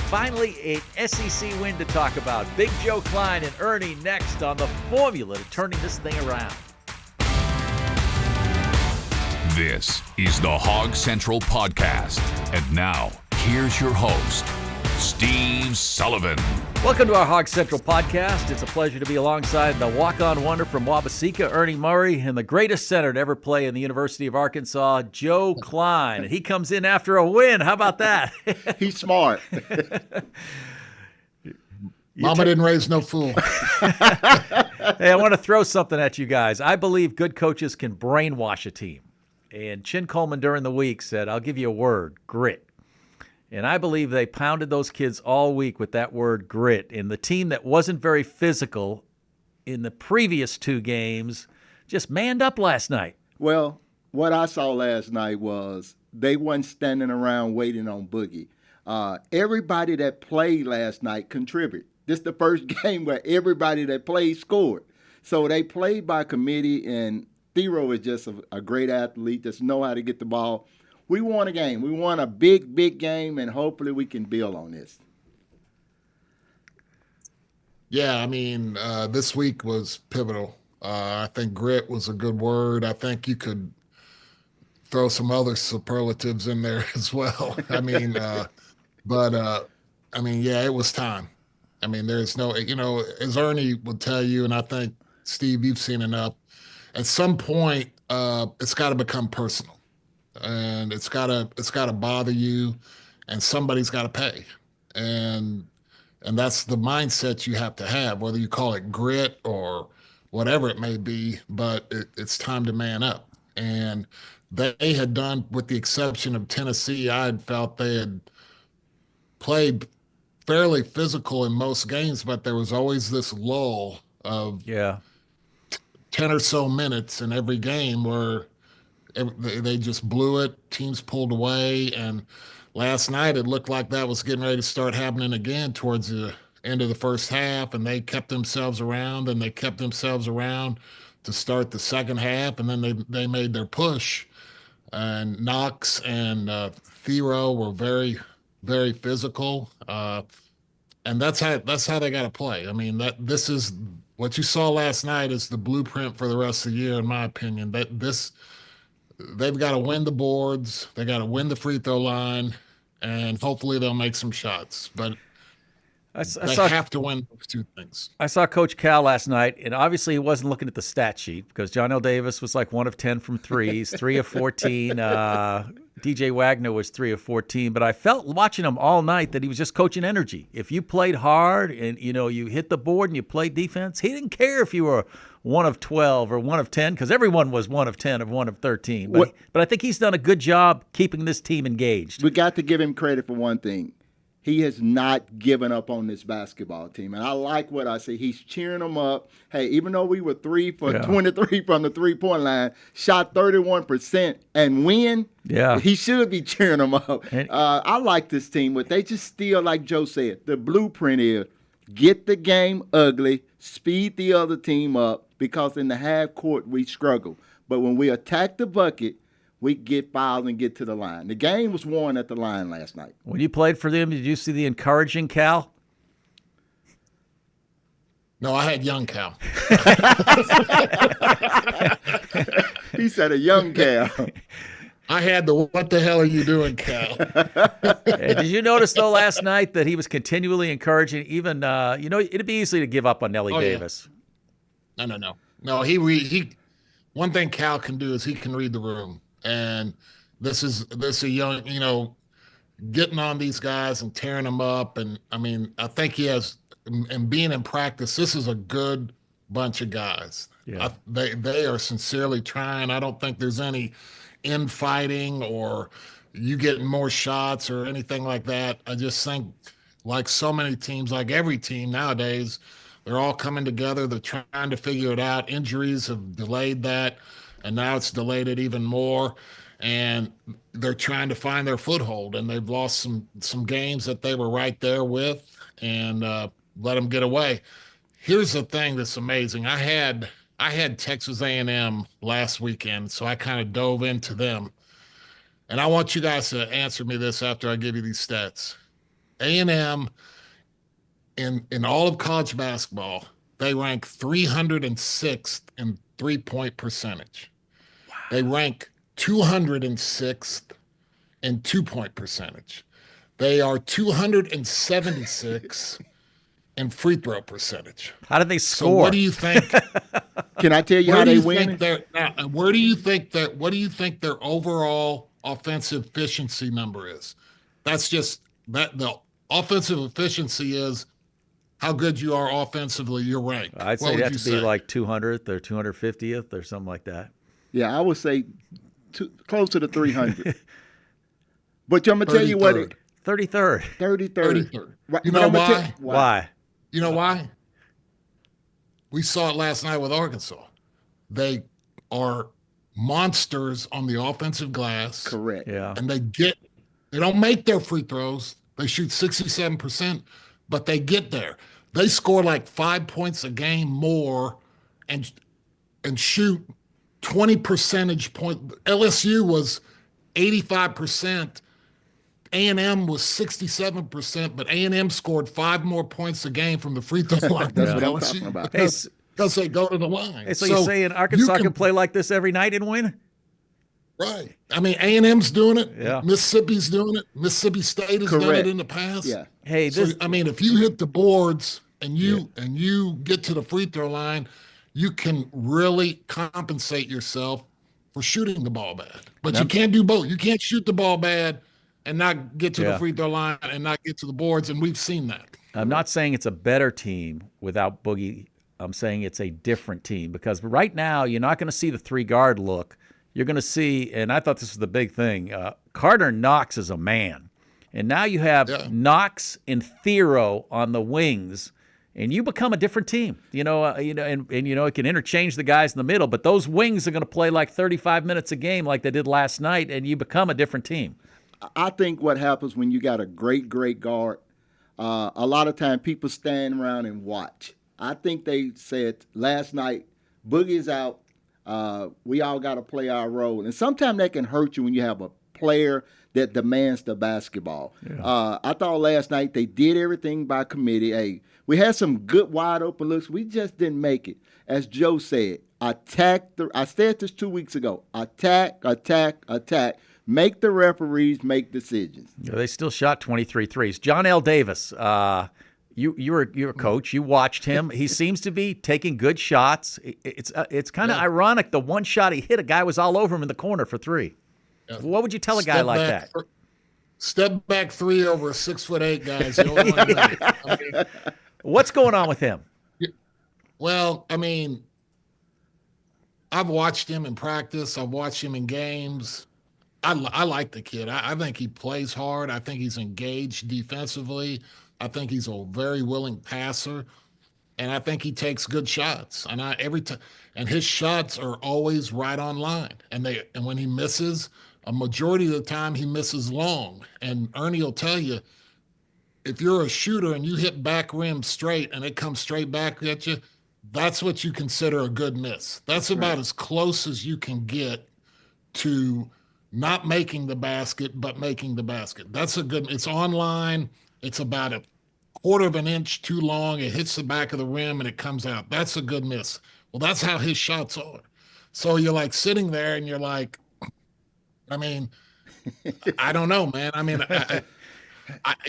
Finally, an SEC win to talk about. Big Joe Kleine and Ernie next on the formula to turning this thing around. This is the Hog Central Podcast. And now, here's your host, Steve Sullivan. Welcome to our Hog Central Podcast. It's a pleasure to be alongside the walk-on wonder from Wabaseka, Ernie Murry, and the greatest center to ever play in the University of Arkansas, Joe Kleine. And he comes in after a win. How about that? He's smart. Mama didn't raise no fool. Hey, I want to throw something at you guys. I believe good coaches can brainwash a team. And Chin Coleman during the week said, I'll give you a word, grit. And I believe they pounded those kids all week with that word grit. And the team that wasn't very physical in the previous two games just manned up last night. Well, what I saw last night was they wasn't standing around waiting on Boogie. Everybody that played last night contributed. This is the first game where everybody that played scored. So they played by committee, and Theo is just a great athlete, just know how to get the ball. We won a game. We won a big, big game, and hopefully we can build on this. Yeah, I mean, this week was pivotal. I think grit was a good word. I think you could throw some other superlatives in there as well. I mean, yeah, it was time. I mean, there's no, as Ernie would tell you, and I think, Steve, you've seen enough, at some point, it's got to become personal. And it's gotta bother you, and somebody's got to pay, and that's the mindset you have to have, whether you call it grit or whatever it may be. But it's time to man up, and they had done, with the exception of Tennessee, I had felt they had played fairly physical in most games, but there was always this lull of 10 or so minutes in every game where they just blew it. Teams pulled away, and last night it looked like that was getting ready to start happening again towards the end of the first half, and they kept themselves around, and they kept themselves around to start the second half, and then they made their push. And Knox and Theo were very, very physical, and that's how they got to play. I mean, this is what you saw last night is the blueprint for the rest of the year, in my opinion. They've got to win the boards. They got to win the free throw line, and hopefully they'll make some shots. But they have to win those two things. I saw Coach Cal last night, and obviously he wasn't looking at the stat sheet because Johnell Davis was like 1 of 10 from threes, 3 of 14. DJ Wagner was 3 of 14. But I felt watching him all night that he was just coaching energy. If you played hard and, you hit the board and you played defense, he didn't care if you were 1 of 12 or 1 of 10, because everyone was 1 of 10 or 1 of 13. But I think he's done a good job keeping this team engaged. We got to give him credit for one thing. He has not given up on this basketball team. And I like what I see. He's cheering them up. Hey, even though we were 3 for 23 from the three-point line, shot 31% and win, he should be cheering them up. I like this team, but they just still, like Joe said, the blueprint is get the game ugly, speed the other team up, because in the half court we struggle. But when we attack the bucket, we get fouled and get to the line. The game was won at the line last night. When you played for them, did you see the encouraging Cal? No, I had young Cal. He said a young Cal. I had the what the hell are you doing, Cal? Hey, did you notice, though, last night that he was continually encouraging, even, it'd be easy to give up on Nelly Davis. Yeah. No, he one thing Cal can do is he can read the room. And this is a young, getting on these guys and tearing them up. And, I mean, I think he has, and being in practice, this is a good bunch of guys. Yeah. They are sincerely trying. I don't think there's any infighting or you getting more shots or anything like that. I just think, like so many teams, like every team nowadays, they're all coming together. They're trying to figure it out. Injuries have delayed that. And now it's delayed it even more, and they're trying to find their foothold. And they've lost some games that they were right there with, and let them get away. Here's the thing that's amazing. I had Texas A&M last weekend, so I kind of dove into them. And I want you guys to answer me this after I give you these stats. A&M in all of college basketball, they rank 306th in three-point percentage. Wow. They rank 206th in two-point percentage. They are 276 in free throw percentage. How did they score? So what do you think? Can I tell you how they win? What do you think their overall offensive efficiency number is? That's just that the offensive efficiency is how good you are offensively. You're ranked. I'd say that to be like 200th or 250th or something like that. Yeah, I would say closer to 300. But I'm gonna tell you what. 33rd. 33rd. Right. You know why? Why? You know why? We saw it last night with Arkansas. They are monsters on the offensive glass. Correct. Yeah. And they don't make their free throws. They shoot 67%, but they get there. They score like 5 points a game more and shoot 20 percentage points. LSU was 85%. A&M was 67%, but A&M scored 5 more points a game from the free throw line. That's what I'm talking about. Because they go to the line. Hey, so you're saying Arkansas can play like this every night and win? Right. I mean, A&M's doing it. Yeah. Mississippi's doing it. Mississippi State has done it in the past. Yeah. Hey, if you hit the boards and you get to the free throw line, you can really compensate yourself for shooting the ball bad. But you can't do both. You can't shoot the ball bad and not get to the free throw line and not get to the boards, and we've seen that. I'm not saying it's a better team without Boogie. I'm saying it's a different team because right now you're not going to see the 3-guard look. You're going to see, and I thought this was the big thing, Carter Knox is a man. And now you have Knox and Theo on the wings, and you become a different team. And it can interchange the guys in the middle, but those wings are going to play like 35 minutes a game like they did last night, and you become a different team. I think what happens when you got a great guard, a lot of time people stand around and watch. I think they said last night, Boogie's out. We all got to play our role. And sometimes that can hurt you when you have a player that demands the basketball. Yeah. I thought last night they did everything by committee. Hey, we had some good wide open looks. We just didn't make it. As Joe said, I said this 2 weeks ago. Attack. Make the referees make decisions. Yeah, they still shot 23 threes. Johnell Davis, you're a coach. You watched him. He seems to be taking good shots. It's kind of ironic. The one shot he hit, a guy was all over him in the corner for 3. Yeah. What would you tell a guy like that? Step back 3 over a 6'8" guy is the only one to What's going on with him? Well, I mean, I've watched him in practice. I've watched him in games. I like the kid. I think he plays hard. I think he's engaged defensively. I think he's a very willing passer, and I think he takes good shots. And and his shots are always right on line. And when he misses, a majority of the time he misses long. And Ernie will tell you, if you're a shooter and you hit back rim straight and it comes straight back at you, that's what you consider a good miss. That's about as close as you can get to not making the basket, but making the basket. That's it's online. It's about a quarter of an inch too long. It hits the back of the rim and it comes out. That's a good miss. Well, that's how his shots are. So you're like sitting there and you're like, I mean, I don't know, man. I mean,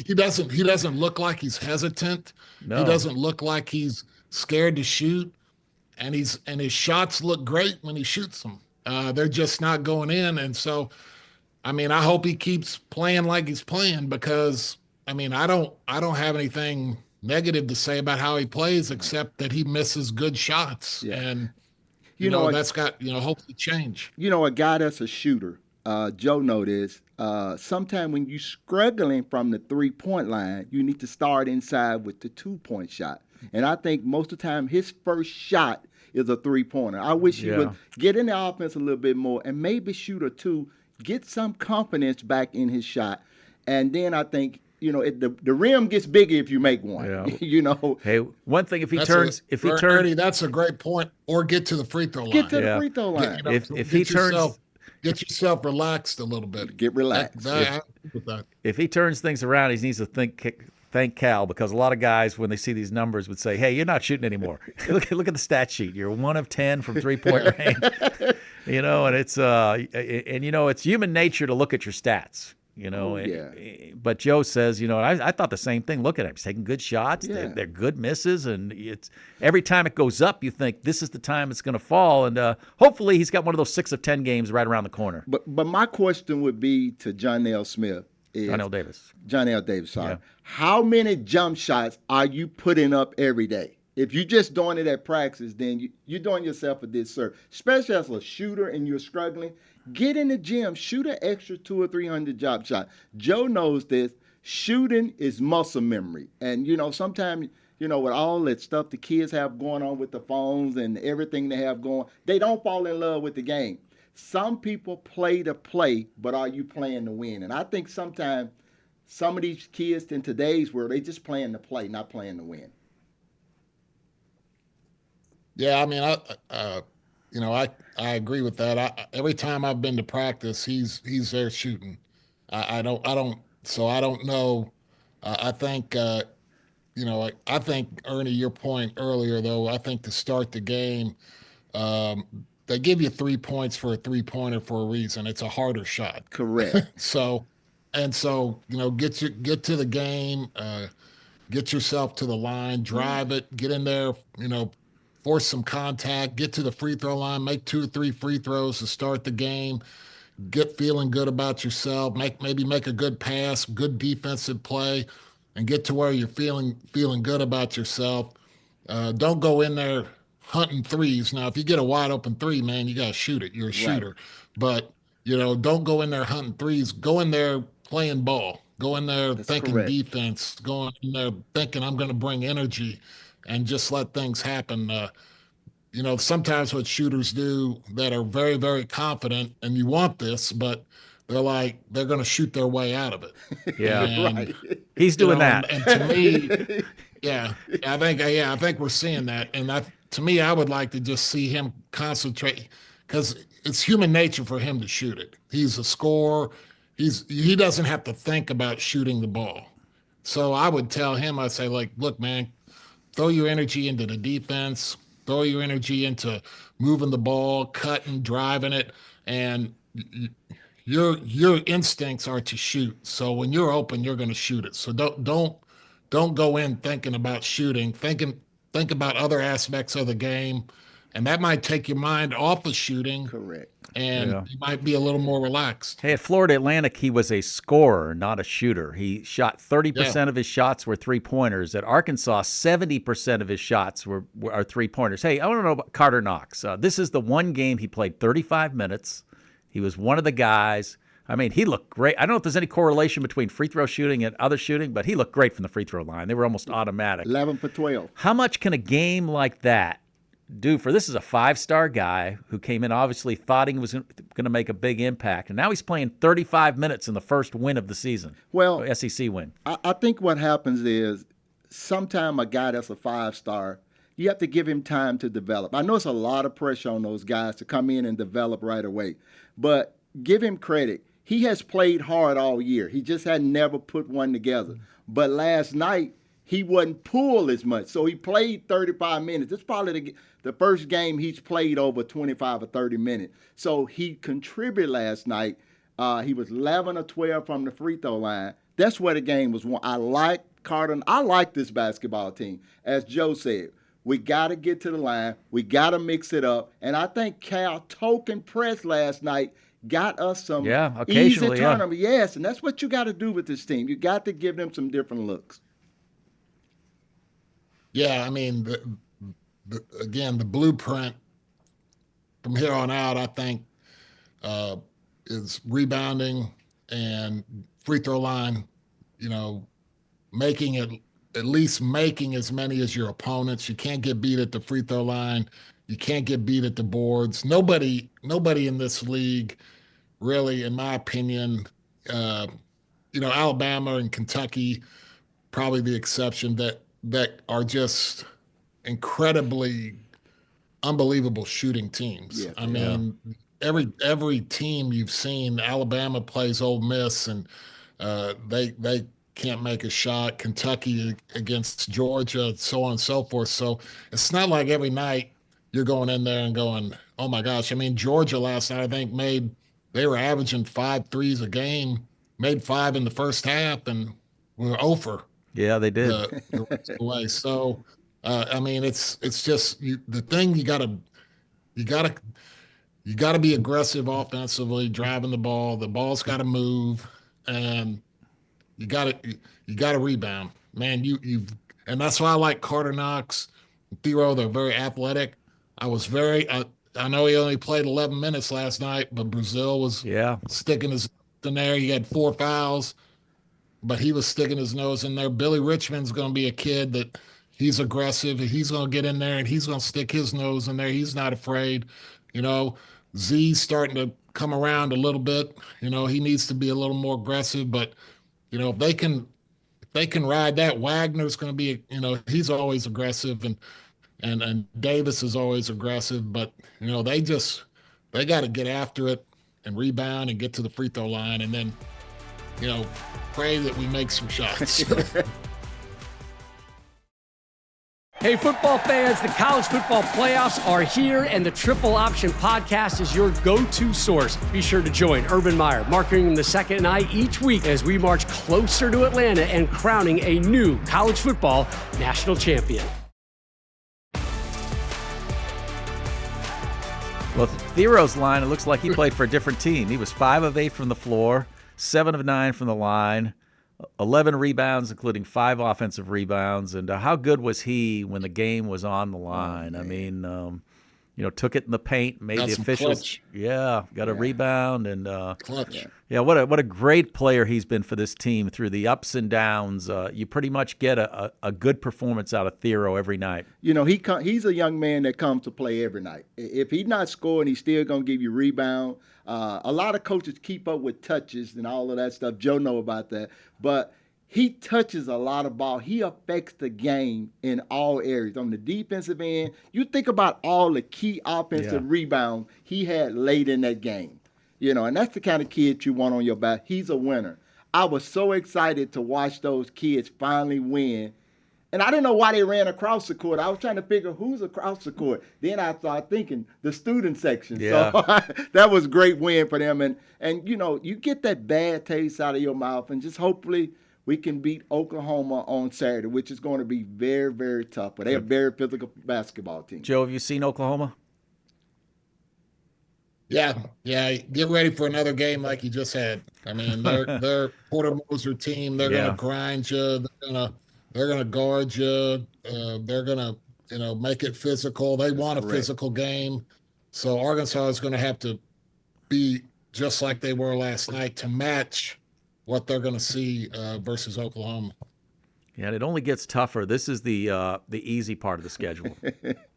he doesn't look like he's hesitant. No. He doesn't look like he's scared to shoot. And his shots look great when he shoots them. They're just not going in. And so, I mean, I hope he keeps playing like he's playing because, I mean, I don't have anything negative to say about how he plays except that he misses good shots. Yeah. And, you know that's got, hopefully change. A guy that's a shooter, Joe noticed, sometimes when you're struggling from the 3-point line, you need to start inside with the 2-point shot. And I think most of the time his first shot is a 3-pointer. I wish he would get in the offense a little bit more and maybe shoot or 2, get some confidence back in his shot. And then I think, the rim gets bigger if you make one. Yeah. Hey, one thing, if he turns, Ernie, that's a great point. Or get to the free throw line. Get to the free throw line. If he turns get yourself relaxed a little bit. Get relaxed. If he turns things around, he needs to thank Cal, because a lot of guys, when they see these numbers, would say, "Hey, you're not shooting anymore. look at the stat sheet. You're 1 of 10 from 3-point range." And it's it's human nature to look at your stats. But Joe says, I thought the same thing. Look at him; he's taking good shots. Yeah. They're good misses, and it's every time it goes up, you think this is the time it's going to fall. And hopefully, he's got one of those 6 of 10 games right around the corner. But my question would be to Johnell Davis. Johnell Davis, sorry. Yeah. How many jump shots are you putting up every day? If you're just doing it at practice, then you're doing yourself a disservice. Especially as a shooter and you're struggling, get in the gym, shoot an extra 200 or 300 jump shot. Joe knows this. Shooting is muscle memory. And, sometimes, with all that stuff the kids have going on with the phones and everything they have going, they don't fall in love with the game. Some people play to play, but are you playing to win? And I think sometimes some of these kids in today's world, they just playing to play, not playing to win. Yeah, I mean, I agree with that. Every time I've been to practice, he's there shooting. I don't know. I think I think, Ernie, your point earlier though, I think to start the game, they give you 3 points for a 3-pointer for a reason. It's a harder shot. Correct. So get to the game, get yourself to the line, drive it, get in there, force some contact, get to the free throw line, make 2 or 3 free throws to start the game, get feeling good about yourself, maybe make a good pass, good defensive play, and get to where you're feeling good about yourself. Don't go in there hunting threes. Now, if you get a wide open 3, man, you got to shoot it. You're a shooter. But, don't go in there hunting threes. Go in there playing ball. Go in there thinking defense. Go in there thinking I'm going to bring energy, and just let things happen. Sometimes what shooters do that are very, very confident, and you want this, but they're going to shoot their way out of it. Yeah, and, right. He's doing that. And to me, I think we're seeing that. And to me, I would like to just see him concentrate, because it's human nature for him to shoot it. He's a scorer. He doesn't have to think about shooting the ball. So I would tell him, I'd say, look, man, throw your energy into the defense, throw your energy into moving the ball, cutting, driving it, and your instincts are to shoot. So when you're open, you're going to shoot it. So don't go in thinking about shooting. Think about other aspects of the game, and that might take your mind off of shooting. Correct. And you might be a little more relaxed. Hey, at Florida Atlantic, he was a scorer, not a shooter. He shot 30% of his shots were 3-pointers. At Arkansas, 70% of his shots are 3-pointers. Hey, I want to know about Carter Knox. This is the one game he played 35 minutes. He was one of the guys. I mean, he looked great. I don't know if there's any correlation between free throw shooting and other shooting, but he looked great from the free throw line. They were almost automatic. 11 for 12. How much can a game like that do for? This is a 5-star guy who came in, obviously thought he was going to make a big impact, and now he's playing 35 minutes in the first win of the season. Well, SEC win. I think what happens is sometime a guy that's a 5-star, you have to give him time to develop. I know it's a lot of pressure on those guys to come in and develop right away, but give him credit. He has played hard all year. He just had never put one together. But last night, he wasn't pulled as much. So he played 35 minutes. It's probably the first game he's played over 25 or 30 minutes. So he contributed last night. He was 11 or 12 from the free throw line. That's where the game was won. I like Carter. I like this basketball team. As Joe said, we got to get to the line. We got to mix it up. And I think Cal token press last night got us some easy tournament. Yeah. Yes, and that's what you got to do with this team. You got to give them some different looks. Yeah, I mean, again, the blueprint from here on out, I think, is rebounding and free throw line, making it, at least making as many as your opponents. You can't get beat at the free throw line. You can't get beat at the boards. Nobody in this league really, in my opinion, Alabama and Kentucky, probably the exception, that are just incredibly unbelievable shooting teams. Yeah, I mean, every team you've seen, Alabama plays Ole Miss, and they can't make a shot. Kentucky against Georgia, so on and so forth. So it's not like every night you're going in there and going, oh my gosh. I mean, Georgia last night, I think they were averaging 5 threes a game, made 5 in the first half, and were over. Yeah, they did. The rest of the way. So, I mean, it's just the thing you gotta be aggressive offensively, driving the ball. The ball's got to move, and you gotta rebound, man. And that's why I like Carter Knox, Theo. They're very athletic. I know he only played 11 minutes last night, but Brazil was sticking his in there. He had 4 fouls, but he was sticking his nose in there. Billy Richmond's going to be a kid that he's aggressive. He's going to get in there and he's going to stick his nose in there. He's not afraid. Z's starting to come around a little bit. He needs to be a little more aggressive, but if they can ride that, Wagner's going to be, he's always aggressive, and Davis is always aggressive, but they got to get after it and rebound and get to the free throw line, and then pray that we make some shots. Hey, football fans, the college football playoffs are here, and the Triple Option Podcast is your go-to source. Be sure to join Urban Meyer, Mark Ingram II, and I each week as we march closer to Atlanta and crowning a new college football national champion. Well, Thero's line, it looks like he played for a different team. He was 5 of 8 from the floor, 7 of 9 from the line, 11 rebounds, including 5 offensive rebounds. And how good was he when the game was on the line? I mean, took it in the paint, made the officials. Got a rebound. And clutch. Yeah, what a great player he's been for this team through the ups and downs. You pretty much get a good performance out of Theo every night. He's a young man that comes to play every night. If he's not scoring, he's still going to give you rebound. A lot of coaches keep up with touches and all of that stuff. Joe know about that. But he touches a lot of ball. He affects the game in all areas. On the defensive end, you think about all the key offensive rebounds he had late in that game. And that's the kind of kid you want on your back. He's a winner. I was so excited to watch those kids finally win. And I didn't know why they ran across the court. I was trying to figure who's across the court. Then I started thinking the student section. Yeah. So that was a great win for them. And you get that bad taste out of your mouth, and just hopefully we can beat Oklahoma on Saturday, which is going to be very, very tough. But they're a very physical basketball team. Joe, have you seen Oklahoma? Yeah. Get ready for another game like you just had. I mean, they're Porter Moser team. They're going to grind you. They're gonna guard you. They're gonna, make it physical. They want a physical game. So Arkansas is gonna have to be just like they were last night to match what they're gonna see versus Oklahoma. Yeah, and it only gets tougher. This is the easy part of the schedule.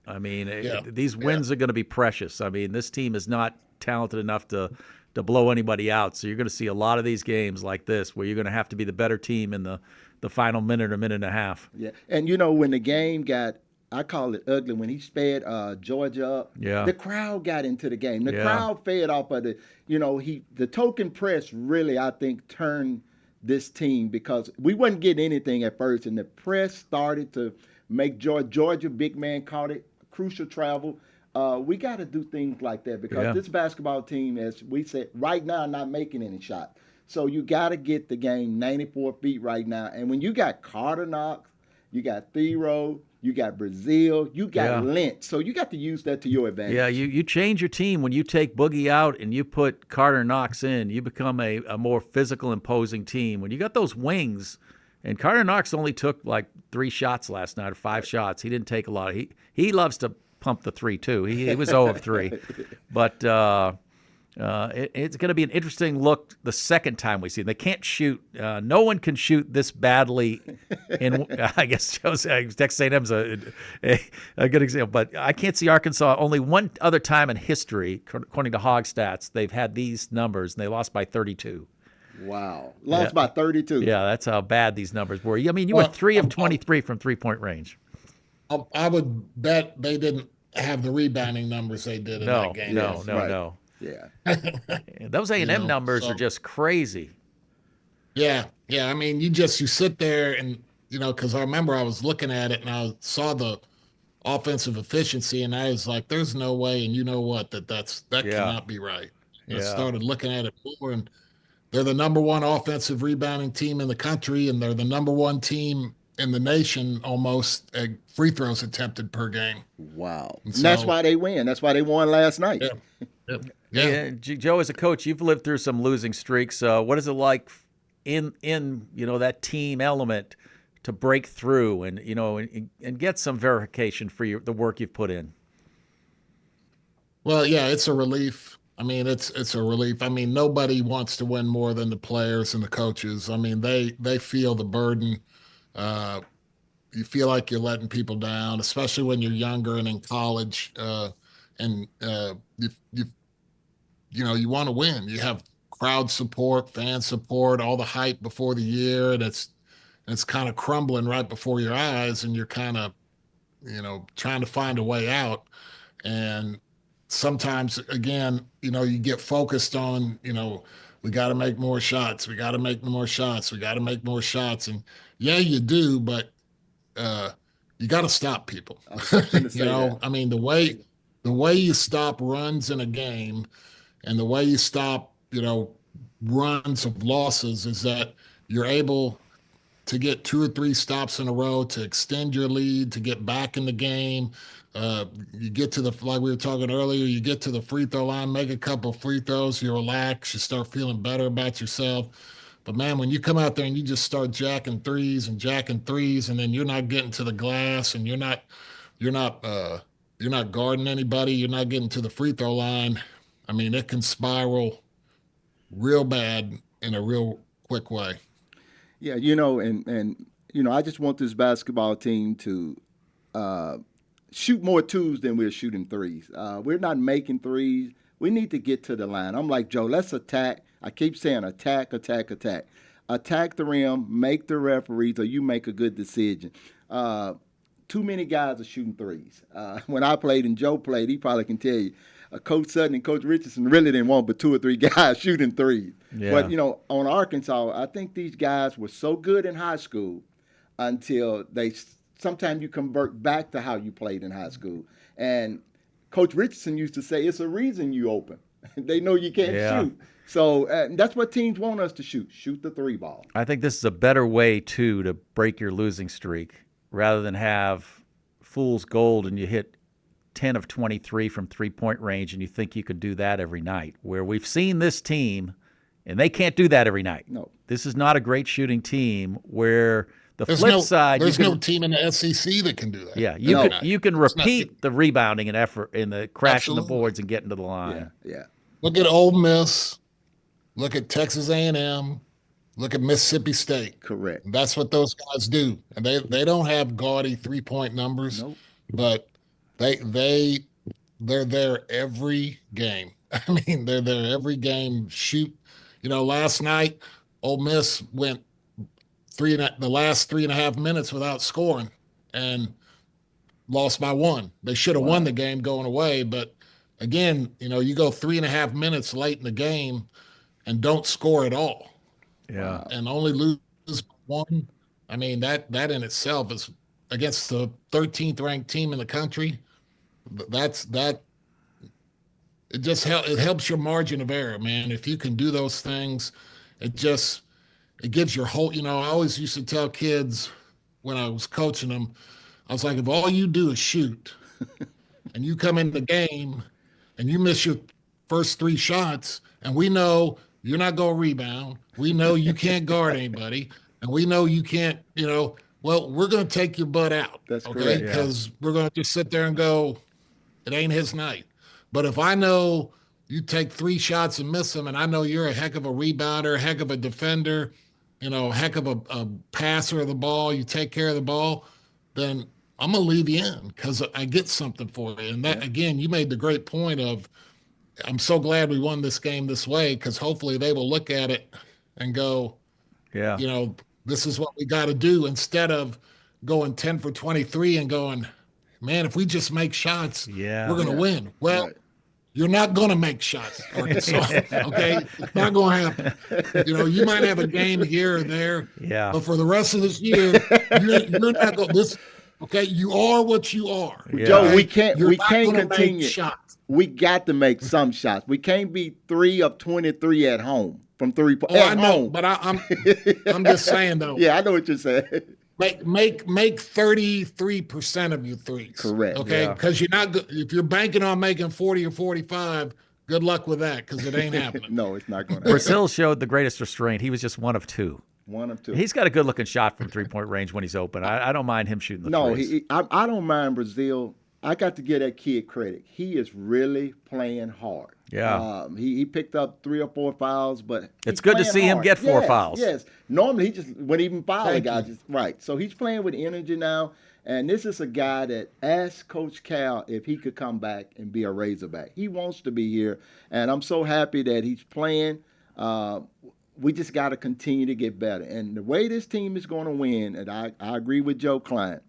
I mean, these wins are going to be precious. I mean, this team is not talented enough to blow anybody out. So you're going to see a lot of these games like this where you're going to have to be the better team in the final minute or minute and a half. Yeah, and when the game got, I call it ugly, when he sped Georgia up, the crowd got into the game. The crowd fed off of the token press really, I think, turned this team because we wasn't getting anything at first, and the press started to make Georgia big man caught it, crucial travel. We got to do things like that because this basketball team, as we said, right now not making any shots. So you got to get the game 94 feet right now. And when you got Carter Knox, you got Theo, you got Brazil, you got Lynch. So you got to use that to your advantage. Yeah, you change your team when you take Boogie out and you put Carter Knox in. You become a more physical, imposing team. When you got those wings, and Carter Knox only took like 3 shots last night or 5 shots. He didn't take a lot. He loves to pump the 3 too. He was 0 of 3. But it's going to be an interesting look the second time we see them. They can't shoot. No one can shoot this badly. I guess Texas A&M's a good example. But I can't see Arkansas. Only one other time in history, according to Hog stats, they've had these numbers, and they lost by 32. Wow. Lost by 32. Yeah, that's how bad these numbers were. I mean, you were 3 of 23 from three-point range. I would bet they didn't have the rebounding numbers they did in that game. No. Yeah. Those A&M numbers are just crazy. Yeah. I mean, you sit there and, because I remember I was looking at it and I saw the offensive efficiency and I was like, there's no way. And you know what, that cannot be right. I started looking at it more, and they're the number one offensive rebounding team in the country, and they're the number one team in the nation almost at free throws attempted per game. Wow. And that's why they win. That's why they won last night. Yeah. Joe, as a coach, you've lived through some losing streaks. What is it like in that team element to break through and and get some verification for the work you've put in? Well, yeah, it's a relief. I mean, it's a relief. I mean, nobody wants to win more than the players and the coaches. I mean, they feel the burden. You feel like you're letting people down, especially when you're younger and in college. And you want to win. You have crowd support, fan support, all the hype before the year, and it's kind of crumbling right before your eyes, and you're kind of, trying to find a way out. And sometimes, again, you get focused on, we got to make more shots. We got to make more shots. We got to make more shots. And yeah, you do, but you got to stop people. I mean, the way you stop runs in a game and the way you stop, runs of losses is that you're able to get 2 or 3 stops in a row to extend your lead, to get back in the game. You get to like we were talking earlier, you get to the free throw line, make a couple free throws, you relax, you start feeling better about yourself. But man, when you come out there and you just start jacking threes, and then you're not getting to the glass, and you're not guarding anybody, you're not getting to the free throw line. I mean, it can spiral real bad in a real quick way. Yeah, I just want this basketball team to shoot more twos than we're shooting threes. We're not making threes. We need to get to the line. I'm like, Joe, let's attack. I keep saying attack. Attack the rim, make the referees, or you make a good decision. Too many guys are shooting threes. When I played and Joe played, he probably can tell you, Coach Sutton and Coach Richardson really didn't want but 2 or 3 guys shooting threes. Yeah. But, on Arkansas, I think these guys were so good in high school until sometimes you convert back to how you played in high school. And Coach Richardson used to say, it's a reason you open. They know you can't shoot. So that's what teams want us to shoot the 3 ball. I think this is a better way, too, to break your losing streak rather than have fool's gold and you hit 10 of 23 from three-point range and you think you could do that every night, where we've seen this team, and they can't do that every night. No. This is not a great shooting team where flip side. There's no team in the SEC that can do that. Yeah, you can repeat the rebounding and effort in the crashing the boards and getting to the line. Yeah. Look at Ole Miss. Look at Texas A&M. Look at Mississippi State. Correct. That's what those guys do. And they don't have gaudy 3-point numbers, but they're there every game. I mean, they're there every game. Shoot. Last night, Ole Miss went the last 3.5 minutes without scoring and lost by 1. They should have won the game going away, but again, you go 3.5 minutes late in the game and don't score at all. Yeah. And only lose 1. I mean, that in itself is against the 13th ranked team in the country. It helps your margin of error, man. If you can do those things, it gives your whole, I always used to tell kids when I was coaching them, I was like, if all you do is shoot and you come in the game and you miss your first 3 shots, and we know you're not going to rebound, we know you can't guard anybody, and we know you can't, well, we're going to take your butt out. That's correct. Because we're going to just sit there and go, it ain't his night. But if I know you take 3 shots and miss them, and I know you're a heck of a rebounder, a heck of a defender, heck of a passer of the ball, you take care of the ball, then I'm going to leave you in because I get something for you. And that, again, you made the great point of, I'm so glad we won this game this way because hopefully they will look at it and go, this is what we got to do, instead of going 10 for 23 and going, man, if we just make shots, we're going to win. Well, You're not going to make shots, Arkansas. Okay, it's not going to happen. You might have a game here or there, but for the rest of this year, you're not going. Okay, you are what you are. Yeah. Joe, okay? we can't continue. Make shots. We got to make some shots. We can't be 3 of 23 at home from 3 points. I know, but I'm just saying though. Yeah, I know what you're saying. Make 33% of your threes. Correct. Okay, because you're not. If you're banking on making 40 or 45, good luck with that because it ain't happening. No, it's not going to happen. Brazil showed the greatest restraint. He was just 1 of 2. 1 of 2. He's got a good-looking shot from three-point range when he's open. I don't mind him shooting the threes. I don't mind Brazil. I got to give that kid credit. He is really playing hard. Yeah. He picked up 3 or 4 fouls, but it's good to see him get 4 fouls. Yes. Normally he just wouldn't even foul a guy. Right. So he's playing with energy now. And this is a guy that asked Coach Cal if he could come back and be a Razorback. He wants to be here. And I'm so happy that he's playing. We just got to continue to get better. And the way this team is going to win, and I agree with Joe Kleine,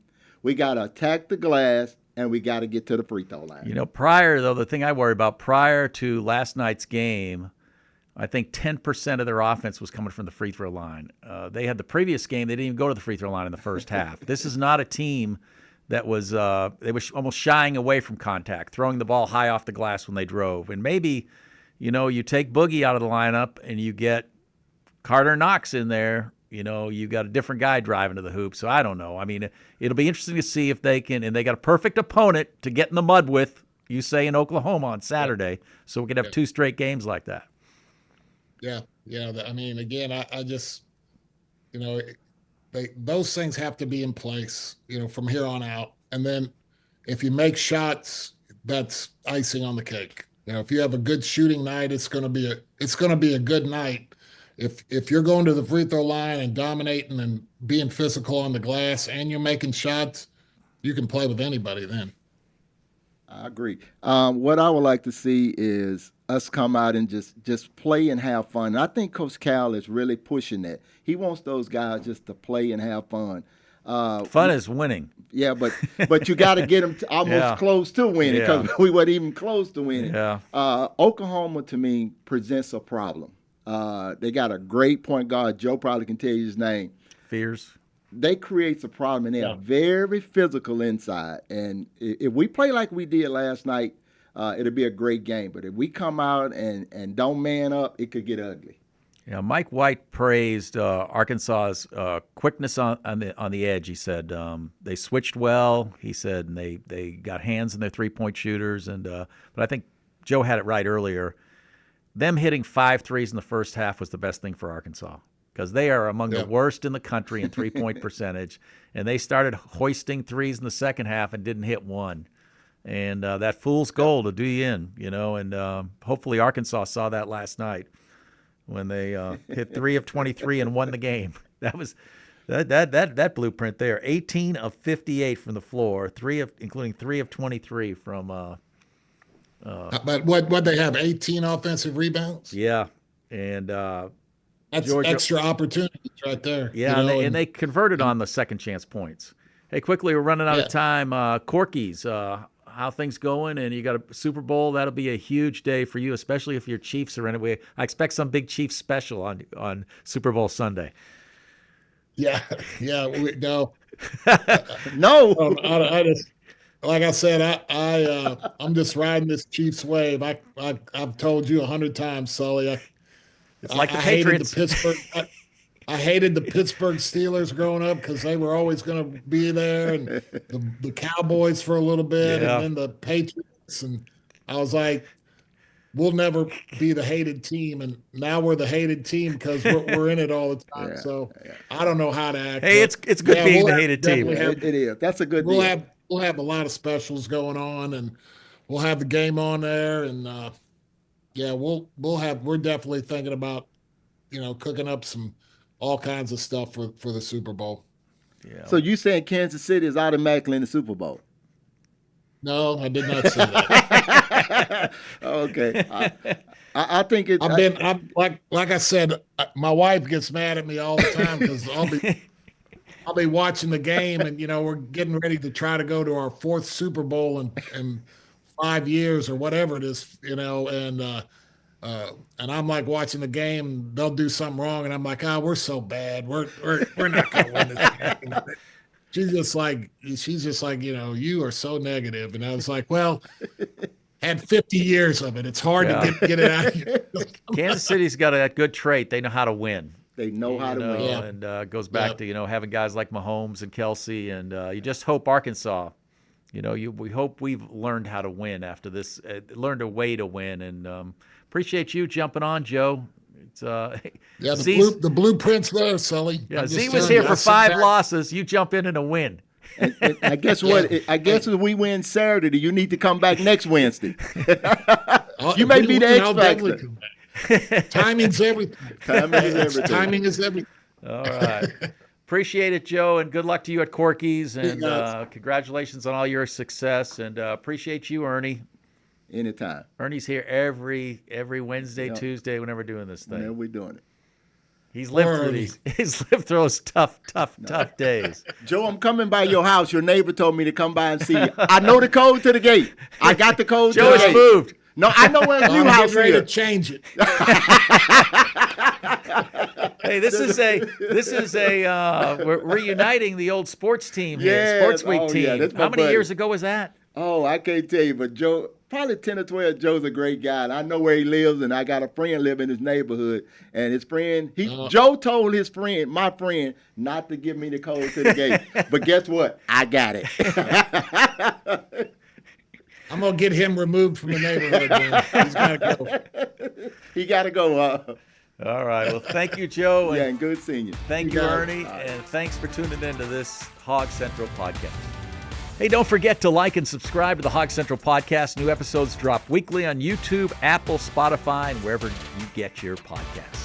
we got to attack the glass and we got to get to the free throw line. The thing I worry about prior to last night's game, I think 10% of their offense was coming from the free throw line. They had the previous game, they didn't even go to the free throw line in the first half. This is not a team that was they were almost shying away from contact, throwing the ball high off the glass when they drove. And maybe, you take Boogie out of the lineup and you get Carter Knox in there, you got a different guy driving to the hoop. So I don't know. I mean, it'll be interesting to see if they can, and they got a perfect opponent to get in the mud with, you say, in Oklahoma on Saturday. So we could have 2 straight games like that. Yeah. I mean, again, I just, those things have to be in place, from here on out. And then if you make shots, that's icing on the cake. If you have a good shooting night, it's going to be a good night. If you're going to the free throw line and dominating and being physical on the glass and you're making shots, you can play with anybody then. I agree. What I would like to see is us come out and just play and have fun. And I think Coach Cal is really pushing that. He wants those guys just to play and have fun. Fun is winning. Yeah, but you got to get them almost close to winning because we weren't even close to winning. Yeah. Oklahoma, to me, presents a problem. They got a great point guard. Joe probably can tell you his name. Fears. They create a problem, and they are very physical inside. And if we play like we did last night, it'll be a great game. But if we come out and don't man up, it could get ugly. Yeah, Mike White praised Arkansas's quickness on the edge. He said they switched well. He said and they got hands in their 3-point shooters. But I think Joe had it right earlier. Them hitting 5 threes in the first half was the best thing for Arkansas because they are among the worst in the country in 3-point percentage. And they started hoisting threes in the second half and didn't hit one. And that fool's gold will do you in, and hopefully Arkansas saw that last night when they hit 3 of 23 and won the game. That was that blueprint there. 18 of 58 from the floor, including 3 of 23 from but what they have, 18 offensive rebounds? Yeah. And that's Georgia, extra opportunities right there. Yeah, and they converted on the second chance points. Hey, quickly, we're running out of time. Corky's, how things going? And you got a Super Bowl. That'll be a huge day for you, especially if your Chiefs are in it. I expect some big Chiefs special on Super Bowl Sunday. No. No. I just, like I said, I'm just riding this Chiefs wave. I've told you 100 times, Sully. It's like the Patriots. I hated the Pittsburgh Steelers growing up because they were always going to be there, and the Cowboys for a little bit, and then the Patriots. And I was like, we'll never be the hated team, and now we're the hated team because we're in it all the time. I don't know how to act. Hey, it's good being the hated team. It is. That's a good deal. We'll have a lot of specials going on, and we'll have the game on there, and we're definitely thinking about cooking up all kinds of stuff for the Super Bowl. Yeah. So you saying Kansas City is automatically in the Super Bowl? No, I did not say that. Okay. I think it's. I'm like I said, my wife gets mad at me all the time because I'll be watching the game and we're getting ready to try to go to our 4th Super Bowl in 5 years or whatever it is, and I'm like watching the game, they'll do something wrong, and I'm like, we're so bad, we're not gonna win this game. She's just like, you are so negative, and I was like, well, had 50 years of it. It's hard to get it out of here. Kansas City's got a good trait. They know how to win. They know how to win. And it goes back to, having guys like Mahomes and Kelsey. And you just hope Arkansas, we hope we've learned how to win after this, learned a way to win. And appreciate you jumping on, Joe. It's, the blueprint's there, Sully. Yeah, Z was here for 5 losses. You jump in a win. And I guess what? I guess if we win Saturday, you need to come back next Wednesday. You may be the X factor. Timing's everything. Timing is everything. All right. Appreciate it, Joe, and good luck to you at Corky's, and congratulations on all your success, and appreciate you, Ernie. Anytime. Ernie's here every Wednesday, Tuesday, whenever we're doing this thing. Whenever we're doing it. He's lived through these. He's lived through those tough days. Joe, I'm coming by your house. Your neighbor told me to come by and see you. I know the code to the gate. I got the code to the gate. Joe has moved. No, I know where his new house is. I'm ready to change it. Hey, this is we're reuniting the old sports team here, Yes. Sports Week team. Yeah, that's my How many buddy. years ago was that? Oh, I can't tell you, but Joe, probably 10 or 12. Joe's a great guy, and I know where he lives, and I got a friend live in his neighborhood, and his friend, Joe told his friend, my friend, not to give me the code to the gate. But guess what? I got it. I'm going to get him removed from the neighborhood, man. He's got to go. He got to go. All right. Well, thank you, Joe. Yeah, and good seeing you. Thank you, Ernie, and thanks for tuning in to this Hog Central podcast. Hey, don't forget to like and subscribe to the Hog Central podcast. New episodes drop weekly on YouTube, Apple, Spotify, and wherever you get your podcasts.